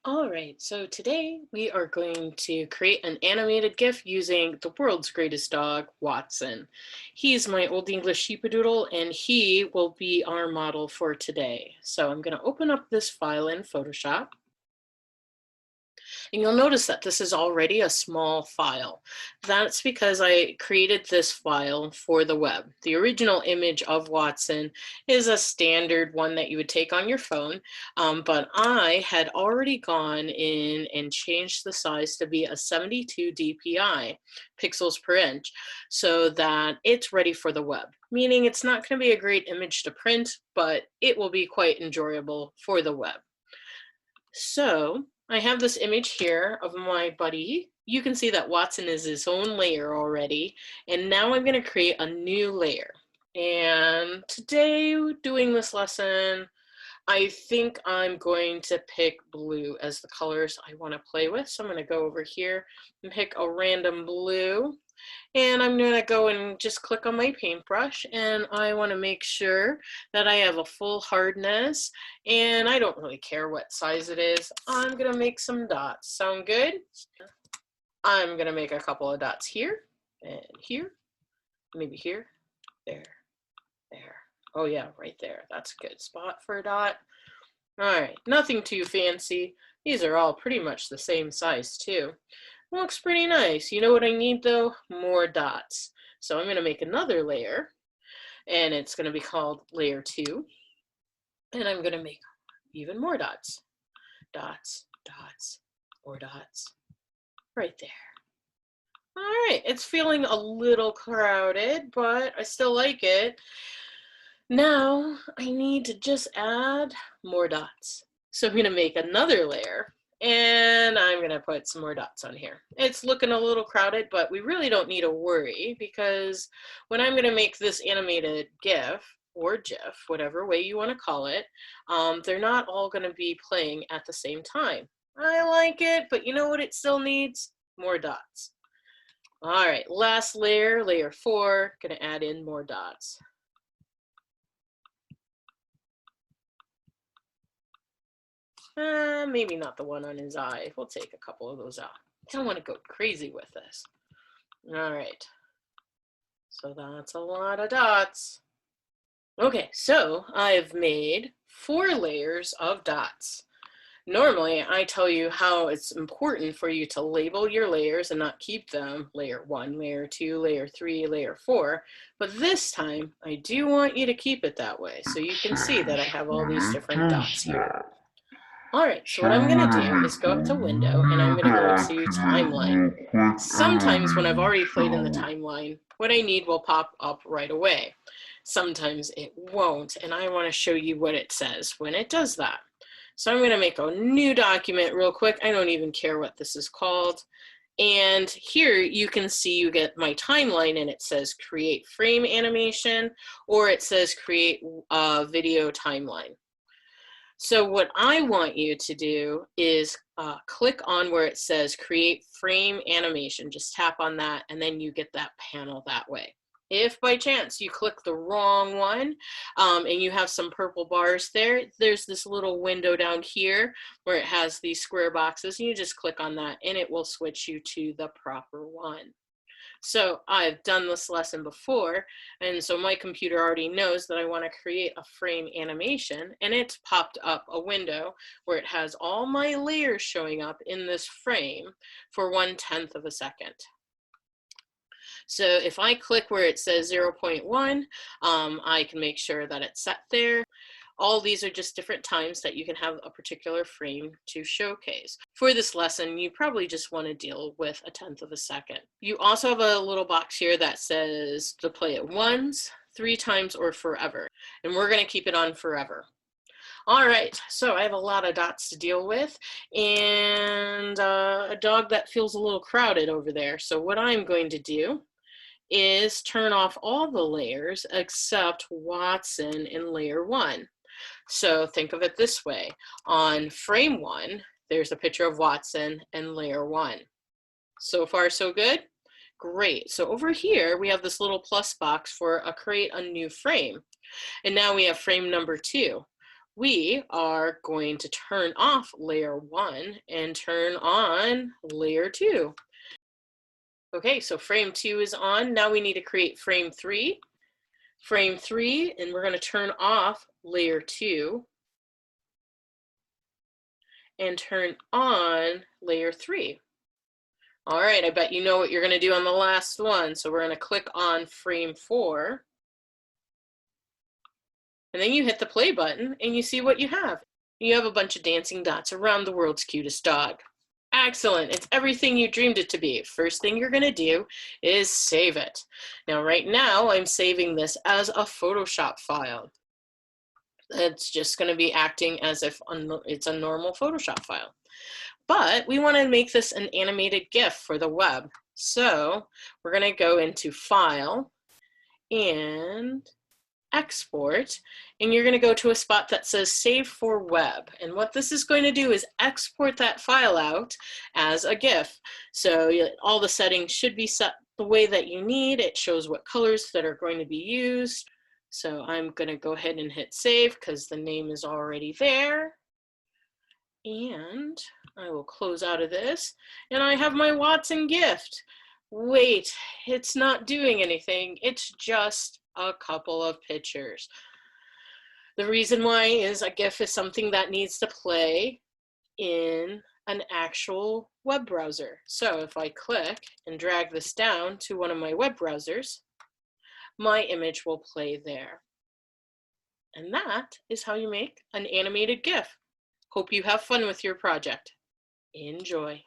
All right, so today we are going to create an animated GIF using the world's greatest dog, Watson. He's my Old English Sheepadoodle, and he will be our model for today. So I'm going to open up this file in Photoshop. And you'll notice that this is already a small file. That's because I created this file for the web. The original image of Watson is a standard one that you would take on your phone, but I had already gone in and changed the size to be a 72 dpi, pixels per inch, so that it's ready for the web. Meaning it's not going to be a great image to print, but it will be quite enjoyable for the web. So I have this image here of my buddy. You can see that Watson is his own layer already. And now I'm going to create a new layer. And today, doing this lesson, I think I'm going to pick blue as the colors I want to play with. So I'm going to go over here and pick a random blue. And I'm going to go and just click on my paintbrush, and I want to make sure that I have a full hardness, and I don't really care what size it is. I'm going to make some dots. Sound good? I'm going to make a couple of dots here and here, maybe here, there, there. Oh yeah, right there. That's a good spot for a dot. All right, nothing too fancy. These are all pretty much the same size too. Looks pretty nice. You know what I need though? More dots. So I'm going to make another layer, and it's going to be called layer 2. And I'm going to make even more dots. Dots, dots, more dots. Right there. All right, it's feeling a little crowded, but I still like it. Now I need to just add more dots. So I'm going to make another layer, and I'm going to put some more dots on here. It's looking a little crowded, but we really don't need to worry, because when I'm going to make this animated GIF or GIF, whatever way you want to call it, they're not all going to be playing at the same time. I like it, but you know what it still needs? More dots. All right, last layer, layer 4, going to add in more dots. Maybe not the one on his eye. We'll take a couple of those out. I don't want to go crazy with this. All right. So that's a lot of dots. Okay, so I've made 4 layers of dots. Normally, I tell you how it's important for you to label your layers and not keep them layer 1, layer 2, layer 3, layer 4. But this time, I do want you to keep it that way, so you can see that I have all these different dots here. All right, so what I'm going to do is go up to Window, and I'm going to go to Timeline. Sometimes when I've already played in the timeline, what I need will pop up right away. Sometimes it won't, and I want to show you what it says when it does that. So I'm going to make a new document real quick. I don't even care what this is called. And here you can see you get my timeline, and it says create frame animation, or it says create video timeline. So what I want you to do is click on where it says create frame animation. Just tap on that, and then you get that panel that way. If by chance you click the wrong one and you have some purple bars there, there's this little window down here where it has these square boxes, and you just click on that and it will switch you to the proper one. So I've done this lesson before, and so my computer already knows that I want to create a frame animation, and it's popped up a window where it has all my layers showing up in this frame for 1/10 of a second. So if I click where it says 0.1, I can make sure that it's set there. All these are just different times that you can have a particular frame to showcase. For this lesson, you probably just want to deal with 1/10 of a second. You also have a little box here that says to play it once, 3 times, or forever. And we're going to keep it on forever. All right, so I have a lot of dots to deal with, and a dog that feels a little crowded over there. So what I'm going to do is turn off all the layers except Watson in layer 1. So think of it this way. On frame 1, there's a picture of Watson in layer 1. So far, so good? Great. So over here, we have this little plus box for create a new frame. And now we have frame number 2. we are going to turn off layer 1 and turn on layer 2. Okay, so frame 2 is on. Now we need to create frame 3. Frame 3, and we're going to turn off layer 2 and turn on layer 3. All right, I bet you know what you're going to do on the last one. So we're going to click on frame 4. And then you hit the play button and you see what you have. You have a bunch of dancing dots around the world's cutest dog. Excellent, it's everything you dreamed it to be. First thing you're gonna do is save it. Now, right now, I'm saving this as a Photoshop file. It's just gonna be acting as if it's a normal Photoshop file. But we wanna make this an animated GIF for the web. So we're gonna go into File and Export, and you're going to go to a spot that says Save for Web. And what this is going to do is export that file out as a GIF. So all the settings should be set the way that you need. It shows what colors that are going to be used. So I'm going to go ahead and hit save because the name is already there. And I will close out of this, and I have my Watson gift. Wait, it's not doing anything. It's just a couple of pictures. The reason why is a GIF is something that needs to play in an actual web browser. So if I click and drag this down to one of my web browsers, my image will play there. And that is how you make an animated GIF. Hope you have fun with your project. Enjoy.